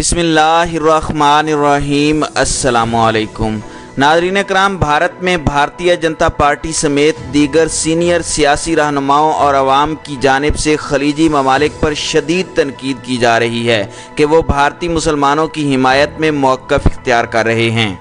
बिस्मिल्लाहिर्रहमानिर्रहीम। अस्सलामुअलैकुम नाज़रीन कराम, भारत में भारतीय जनता पार्टी समेत दीगर सीनियर सियासी रहनुमाओं और अवाम की जानिब से खलीजी ममालिक पर शदीद तनकीद की जा रही है कि वो भारतीय मुसलमानों की हिमायत में मौक़िफ़ इख्तियार कर रहे हैं।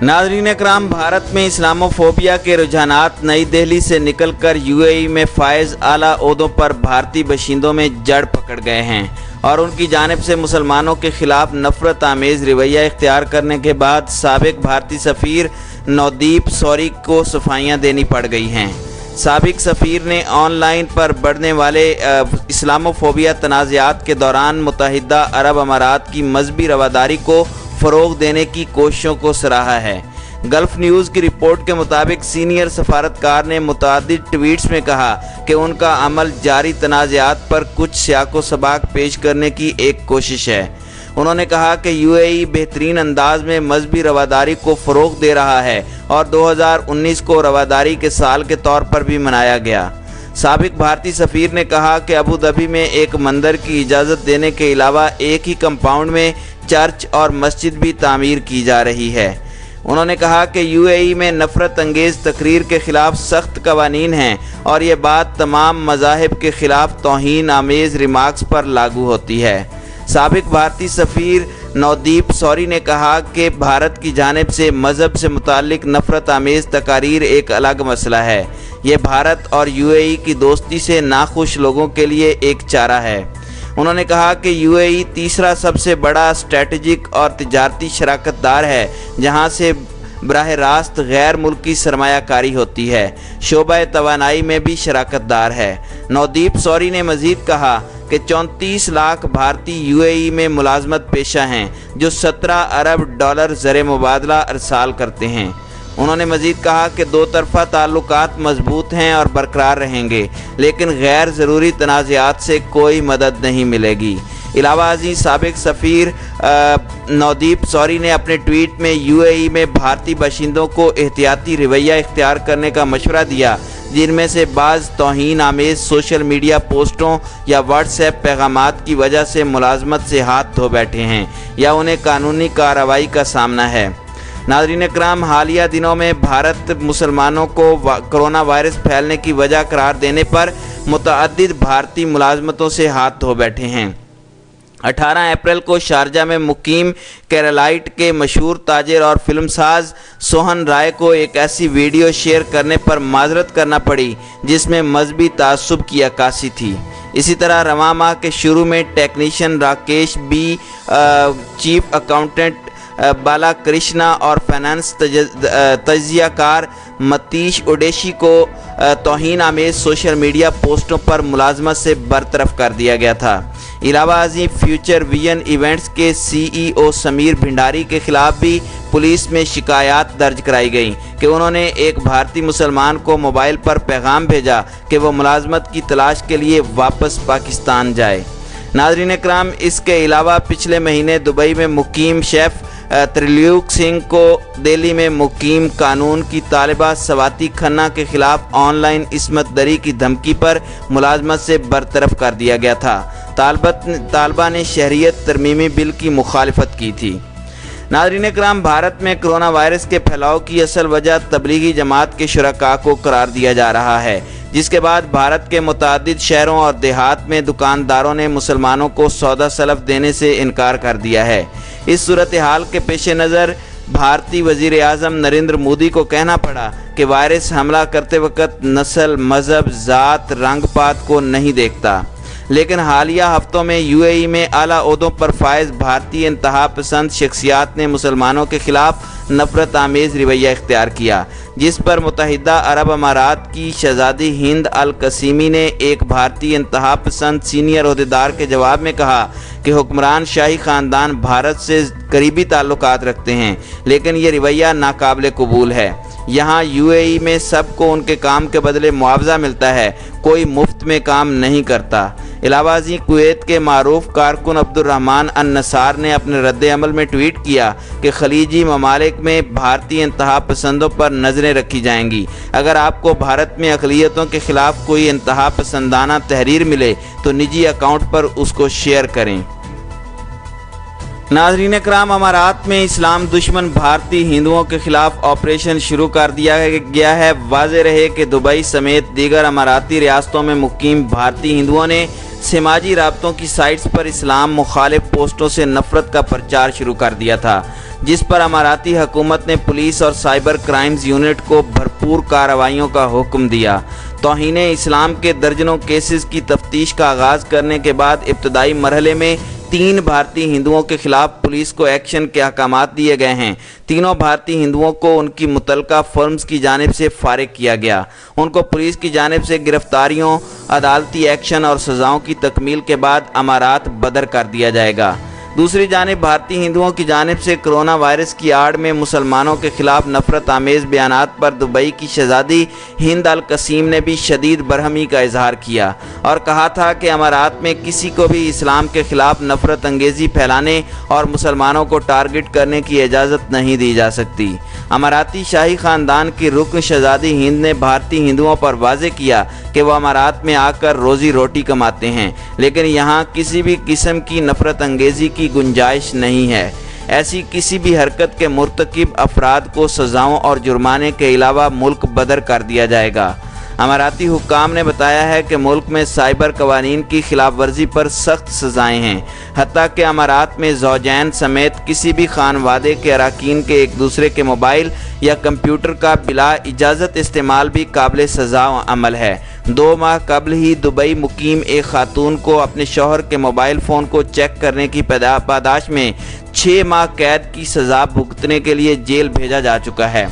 नाज़रीन कराम, भारत में इस्लामोफोबिया के रुझानात नई दिल्ली से निकलकर यूएई में फायज़ आला ओहदों पर भारतीय बशिंदों में जड़ पकड़ गए हैं और उनकी जानिब से मुसलमानों के खिलाफ नफ़रत आमेज़ रवैया इख्तियार करने के बाद साबिक भारतीय सफ़ीर नवदीप सौरी को सफाइयाँ देनी पड़ गई हैं। साबिक सफ़ीर ने ऑनलाइन पर बढ़ने वाले इस्लामोफोबिया तनाज़ात के दौरान मुत्तहिदा अरब अमारात की मजहबी रवादारी को फ़रोग़ देने की कोशिशों को सराहा है। गल्फ़ न्यूज़ की रिपोर्ट के मुताबिक सीनियर सफारतकार ने मुतअद्दिद ट्वीट्स में कहा कि उनका अमल जारी तनाज़ात पर कुछ सियाक़ो सबाक़ पेश करने की एक कोशिश है। उन्होंने कहा कि यूएई बेहतरीन अंदाज में मजहबी रवादारी को फ़रोग़ दे रहा है और 2019 को रवादारी के साल के तौर पर भी मनाया गया। साबिक भारतीय सफ़ीर ने कहा कि अबू धाबी में एक मंदिर की इजाज़त देने के अलावा एक ही कंपाउंड में चर्च और मस्जिद भी तामीर की जा रही है। उन्होंने कहा कि यूएई में नफ़रत अंगेज़ तकरीर के ख़िलाफ़ सख्त कवानीन हैं और ये बात तमाम मज़ाहिब के ख़िलाफ़ तौहीन आमेज़ रिमार्क्स पर लागू होती है। साबिक भारतीय सफ़ीर नवदीप सौरी ने कहा कि भारत की जानिब से मज़हब से मुताल्लिक़ नफ़रत आमेज़ तकारीर एक अलग मसला है। ये भारत और यूएई की दोस्ती से नाखुश लोगों के लिए एक चारा है। उन्होंने कहा कि यूएई तीसरा सबसे बड़ा स्ट्रेटजिक और तिजारती शराकतदार है जहां से बराह रास्त गैर मुल्की सरमायाकारी होती है। शोबा तवानाई में भी शराकतदार है। नवदीप सौरी ने मज़ीद कहा कि 34 लाख भारतीय यूएई में मुलाजमत पेशा हैं जो 17 अरब डॉलर ज़र मुबादला अरसाल करते हैं। उन्होंने मज़ीद कहा कि दो तरफ़ा ताल्लुकात मजबूत हैं और बरकरार रहेंगे, लेकिन गैर ज़रूरी तनाज़ात से कोई मदद नहीं मिलेगी। इलावा अज़ीज़ साबिक सफ़ीर नवदीप सौरी ने अपने ट्वीट में यूएई में भारतीय बशिंदों को एहतियाती रवैया इख्तियार करने का मशवरा दिया, जिनमें से बाज़ तौहीन आमेज़ सोशल मीडिया पोस्टों या व्हाट्सएप पैगामात की वजह से मुलाजमत से हाथ धो बैठे हैं या उन्हें कानूनी कार्रवाई का सामना है। नाज़रीन कराम, हालिया दिनों में भारत मुसलमानों को कोरोना वायरस फैलने की वजह करार देने पर मुतअद्दिद भारतीय मुलाजमतों से हाथ धो बैठे हैं। 18 अप्रैल को शारजा में मुकीम केरलाइट के मशहूर ताजिर और फिल्मसाज सोहन राय को एक ऐसी वीडियो शेयर करने पर माजरत करना पड़ी जिसमें मजहबी तासुब की अक्कासी थी। इसी तरह रवां माह के शुरू में technician Rakesh B, chief accountant Bala Krishna और फाइनेंस तजियाकार मतीश ओडेशी को तौहीन आमेज़ सोशल मीडिया पोस्टों पर मुलाजमत से बरतरफ कर दिया गया था। इलावा अजीम फ्यूचर विजन इवेंट्स के सीईओ समीर भिंडारी के ख़िलाफ़ भी पुलिस में शिकायत दर्ज कराई गई कि उन्होंने एक भारतीय मुसलमान को मोबाइल पर पैगाम भेजा कि वो मुलाजमत की तलाश के लिए वापस पाकिस्तान जाए। नाज़रीन कराम, इसके अलावा पिछले महीने दुबई में मुकीम शेफ़ त्रिलोक सिंह को दिल्ली में मुकीम कानून की तालिबा सवाती खन्ना के ख़िलाफ़ ऑनलाइन इस्मत दरी की धमकी पर मुलाजमत से बरतरफ कर दिया गया था। तालिबा ने शहरियत तरमीमी बिल की मुखालिफत की थी। नाज़रीन कराम, भारत में कोरोना वायरस के फैलाव की असल वजह तबलीगी जमात के शुरका को करार दिया जा रहा है, जिसके बाद भारत के मुतअद्दिद शहरों और देहात में दुकानदारों ने मुसलमानों को सौदा सलफ देने से इनकार कर दिया है। इस सूरत हाल के पेश नज़र भारतीय वज़ीर आज़म नरेंद्र मोदी को कहना पड़ा कि वायरस हमला करते वक्त नस्ल, मज़हब, ज़ात, रंग पात को नहीं देखता। लेकिन हालिया हफ्तों में यूएई में आला ओहदों पर फायज़ भारतीय इंतहा पसंद शख्सियात ने मुसलमानों के ख़िलाफ़ नफ़रत आमेज़ रवैया इख्तियार किया, जिस पर मुत्तहिदा अरब अमारात की शहज़ादी हिंद अल कसीमी ने एक भारतीय इंतहा पसंद सीनियर ओहदेदार के जवाब में कहा कि हुक्मरान शाही ख़ानदान भारत से करीबी ताल्लुकात रखते हैं, लेकिन ये रवैया नाकाबिल कबूल है। यहाँ यूएई में सबको उनके काम के बदले मुआवजा मिलता है, कोई मुफ्त में काम नहीं करता। इलावा कुवैत के मारूफ कारकुन अब्दुर्रहमान अन-नसार ने अपने रद्द अमल में ट्वीट किया कि खलीजी ममालिक में भारतीय इंतहा पसंदों पर नज़रें रखी जाएंगी। अगर आपको भारत में अक़लियतों के ख़िलाफ़ कोई इंतहा पसंदाना तहरीर मिले तो निजी अकाउंट पर उसको शेयर करें। नाज़रीन कराम, अमारात में इस्लाम दुश्मन भारतीय हिंदुओं के खिलाफ ऑपरेशन शुरू कर दिया गया है। वाज़ेह रहे कि दुबई समेत दीगर अमाराती रियासतों में मुकीम भारतीय हिंदुओं ने समाजी राब्तों की साइट्स पर इस्लाम मुखालिफ पोस्टों से नफरत का प्रचार शुरू कर दिया था, जिस पर अमाराती हुकूमत ने पुलिस और साइबर क्राइम्स यूनिट को भरपूर कार्रवाइयों का हुक्म दिया। तौहीन इस्लाम के दर्जनों केसेस की तफ्तीश का आगाज़ करने के बाद इब्तदाई मरहले में 3 भारतीय हिंदुओं के खिलाफ पुलिस को एक्शन के अहकामात दिए गए हैं। तीनों भारतीय हिंदुओं को उनकी मुतल्लिका फर्म्स की जानिब से फारिग किया गया। उनको पुलिस की जानिब से गिरफ्तारियों, अदालती एक्शन और सज़ाओं की तकमील के बाद अमारात बदर कर दिया जाएगा। दूसरी जानिब भारतीय हिंदुओं की जानिब से कोरोना वायरस की आड़ में मुसलमानों के खिलाफ नफरत आमेज़ बयानात पर दुबई की शहज़ादी हिंद अल कसीम ने भी शदीद बरहमी का इजहार किया और कहा था कि अमारात में किसी को भी इस्लाम के खिलाफ नफरत अंगेज़ी फैलाने और मुसलमानों को टारगेट करने की इजाज़त नहीं दी जा सकती। अमाराती शाही ख़ानदान की रुकन शहज़ादी हिंद ने भारतीय हिंदुओं पर वाज़े किया कि वह अमारात में आकर रोज़ी रोटी कमाते हैं, लेकिन यहाँ किसी भी किस्म की नफरत अंगेज़ी की गुंजाइश नहीं है। ऐसी किसी भी हरकत के मुर्तकिब अफराद को सज़ाओं और जुर्माने के अलावा मुल्क बदर कर दिया जाएगा। अमाराती हुक्काम ने बताया है कि मुल्क में साइबर कवानीन की खिलाफ वर्जी पर सख्त सज़ाएँ हैं, हत्ता कि अमारात में ज़ौजैन समेत किसी भी खानवादे के अरकान के एक दूसरे के मोबाइल या कंप्यूटर का बिला इजाज़त इस्तेमाल भी काबिल सज़ा अमल है। 2 माह कबल ही दुबई मुकीम एक खातून को अपने शौहर के मोबाइल फ़ोन को चेक करने की पादाश में 6 माह कैद की सज़ा भुगतने के लिए जेल भेजा जा चुका है।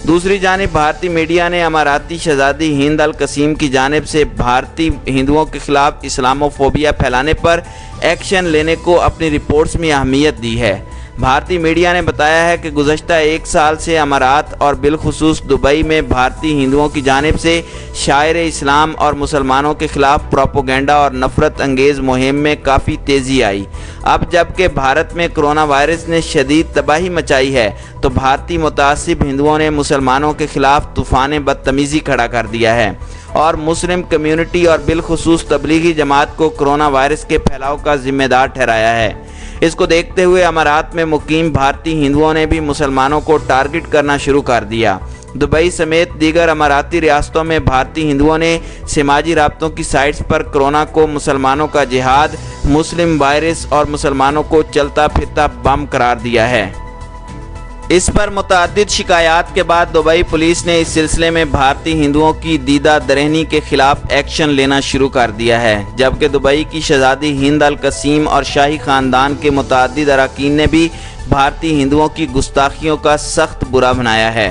दूसरी जानिब भारतीय मीडिया ने अमाराती शहज़ादी हिंद अल कसीम की जानिब से भारतीय हिंदुओं के खिलाफ इस्लामोफोबिया फैलाने पर एक्शन लेने को अपनी रिपोर्ट्स में अहमियत दी है। भारतीय मीडिया ने बताया है कि गुज़श्ता 1 साल से अमारात और बिलखुसूस दुबई में भारतीय हिंदुओं की जानिब से शायर इस्लाम और मुसलमानों के खिलाफ प्रोपोगंडा और नफ़रत अंगेज़ मुहिम में काफ़ी तेज़ी आई। अब जबकि भारत में कोरोना वायरस ने शदीद तबाही मचाई है, तो भारतीय मुतासिब हिंदुओं ने मुसलमानों के खिलाफ तूफ़ान बदतमीज़ी खड़ा कर दिया है और मुस्लिम कम्यूनिटी और बिलखुसूस तबलीगी जमात को कोरोना वायरस के फैलाव का ज़िम्मेदार ठहराया है। इसको देखते हुए अमारात में मुकीम भारतीय हिंदुओं ने भी मुसलमानों को टारगेट करना शुरू कर दिया। दुबई समेत दीगर अमाराती रियासतों में भारतीय हिंदुओं ने समाजी राब्तों की साइट्स पर कोरोना को मुसलमानों का जिहाद, मुस्लिम वायरस और मुसलमानों को चलता फिरता बम करार दिया है। इस पर मुतअद्दिद शिकायत के बाद दुबई पुलिस ने इस सिलसिले में भारतीय हिंदुओं की दीदा दरहनी के खिलाफ एक्शन लेना शुरू कर दिया है, जबकि दुबई की शहज़ादी हिंद अल कसीम और शाही ख़ानदान के मुतअद्दिद अरकान ने भी भारतीय हिंदुओं की गुस्ताखियों का सख्त बुरा बनाया है।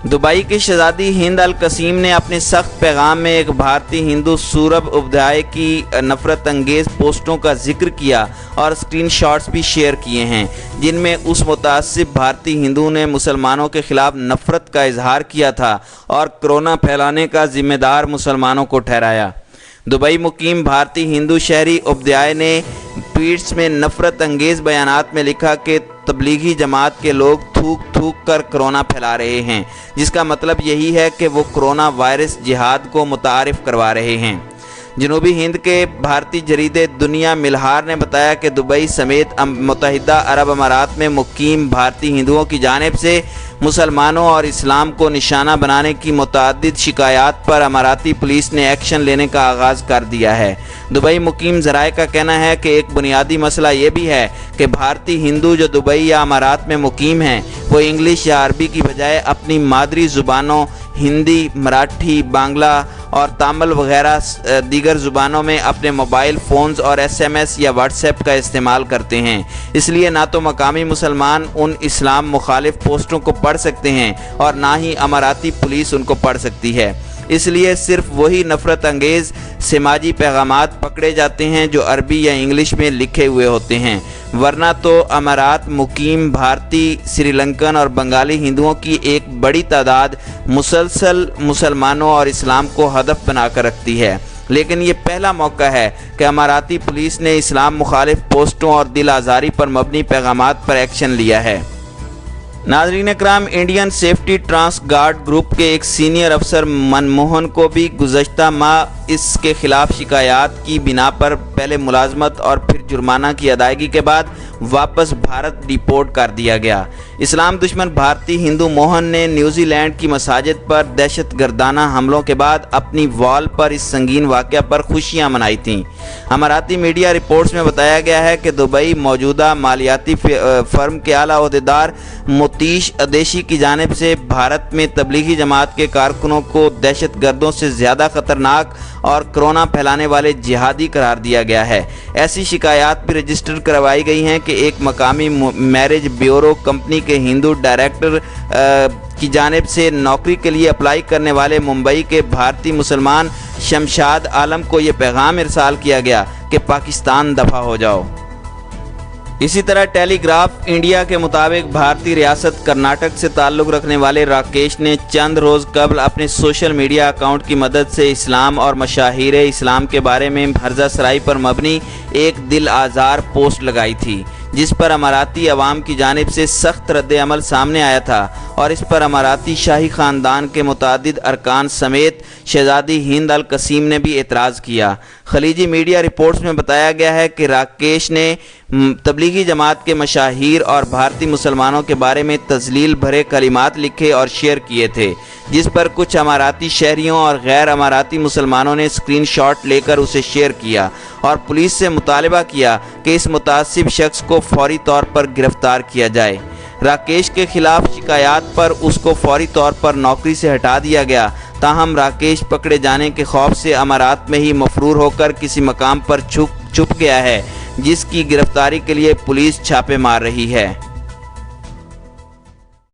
दुबई की शहज़ादी हिंद अल कसीम ने अपने सख्त पैगाम में एक भारतीय हिंदू सूरब उबदाय की नफ़रत अंगेज़ पोस्टों का जिक्र किया और स्क्रीनशॉट्स भी शेयर किए हैं, जिनमें उस मुतासिब भारतीय हिंदू ने मुसलमानों के खिलाफ नफ़रत का इजहार किया था और कोरोना फैलाने का ज़िम्मेदार मुसलमानों को ठहराया। दुबई मुकीम भारतीय हिंदू शहरी उबदाय ने ट्वीट्स में नफ़रत अंगेज़ बयानात में लिखा कि तबलीगी जमात के लोग थूक थूक कर कोरोना फैला रहे हैं, जिसका मतलब यही है कि वो कोरोना वायरस जिहाद को मुतारिफ करवा रहे हैं। जनूबी हिंद के भारतीय जरीदे दुनिया मिलहार ने बताया कि दुबई समेत मुत्तहिदा अरब अमारात में मुकीम भारतीय हिंदुओं की जानिब से मुसलमानों और इस्लाम को निशाना बनाने की मुतअद्दिद शिकायत पर अमाराती पुलिस ने एक्शन लेने का आगाज़ कर दिया है। दुबई मुकीम ज़राए का कहना है कि एक बुनियादी मसला ये भी है कि भारतीय हिंदू जो दुबई या अमारात में मुकीम हैं, वो इंग्लिश या अरबी की बजाय अपनी मादरी ज़ुबानों हिंदी, मराठी, बांग्ला और तामिल वगैरह दीगर ज़ुबानों में अपने मोबाइल फ़ोन्स और SMS या व्हाट्सएप का इस्तेमाल करते हैं। इसलिए ना तो मकामी मुसलमान उन इस्लाम मुखालिफ पोस्टों को पढ़ सकते हैं और ना ही अमाराती पुलिस उनको पढ़ सकती है। इसलिए सिर्फ वही नफ़रत अंगेज़ समाजी पैगामात पकड़े जाते हैं जो अरबी या इंग्लिश में लिखे हुए होते हैं, वरना तो अमारात मुकीम भारतीय, श्रीलंकन और बंगाली हिंदुओं की एक बड़ी तादाद मुसलसल मुसलमानों और इस्लाम को हदफ बनाकर रखती है। लेकिन ये पहला मौका है कि अमाराती पुलिस ने इस्लाम मुखालिफ पोस्टों और दिल आज़ारी पर मबनी पैगामात पर एक्शन लिया है। नाज़रीन कराम, Indian safety Transguard group के एक सीनियर अफसर मनमोहन को भी गुज़श्ता माह اس کے خلاف شکایات کی بنا پر پہلے ملازمت اور پھر جرمانہ کی ادائیگی کے بعد واپس بھارت ڈیپورٹ کر دیا گیا۔ اسلام دشمن بھارتی ہندو موہن نے نیوزی لینڈ کی مساجد پر دہشت گردانہ حملوں کے بعد اپنی وال پر اس سنگین واقعہ پر خوشیاں منائی تھیں۔ اماراتی میڈیا رپورٹس میں بتایا گیا ہے کہ دبئی موجودہ مالیاتی فرم کے اعلیٰ عہدیدار متیش ادیشی کی جانب سے بھارت میں تبلیغی جماعت کے کارکنوں کو دہشت گردوں سے زیادہ خطرناک اور کرونا پھیلانے والے جہادی قرار دیا گیا ہے۔ ایسی شکایات بھی رجسٹر کروائی گئی ہیں کہ ایک مقامی میرج بیورو کمپنی کے ہندو ڈائریکٹر کی جانب سے نوکری کے لیے اپلائی کرنے والے ممبئی کے بھارتی مسلمان شمشاد عالم کو یہ پیغام ارسال کیا گیا کہ پاکستان دفع ہو جاؤ۔ اسی طرح ٹیلی گراف انڈیا کے مطابق بھارتی ریاست کرناٹک سے تعلق رکھنے والے راکیش نے چند روز قبل اپنے سوشل میڈیا اکاؤنٹ کی مدد سے اسلام اور مشاہیر اسلام کے بارے میں ہرزہ سرائی پر مبنی ایک دل آزار پوسٹ لگائی تھی، جس پر اماراتی عوام کی جانب سے سخت رد عمل سامنے آیا تھا، اور اس پر اماراتی شاہی خاندان کے متعدد ارکان سمیت شہزادی ہند القاسم نے بھی اعتراض کیا۔ خلیجی میڈیا رپورٹس میں بتایا گیا ہے کہ راکیش نے تبلیغی جماعت کے مشاہیر اور بھارتی مسلمانوں کے بارے میں تذلیل بھرے کلمات لکھے اور شیئر کیے تھے، جس پر کچھ اماراتی شہریوں اور غیر اماراتی مسلمانوں نے اسکرین شاٹ لے کر اسے شیئر کیا اور پولیس سے مطالبہ کیا کہ اس متعصب شخص کو فوری طور پر گرفتار کیا جائے۔ راکیش کے خلاف شکایات پر اس کو فوری طور پر نوکری سے ہٹا دیا گیا، تاہم راکیش پکڑے جانے کے خوف سے امارات میں ہی مفرور ہو کر کسی مقام پر چھپ گیا ہے، جس کی گرفتاری کے لیے پولیس چھاپے مار رہی ہے۔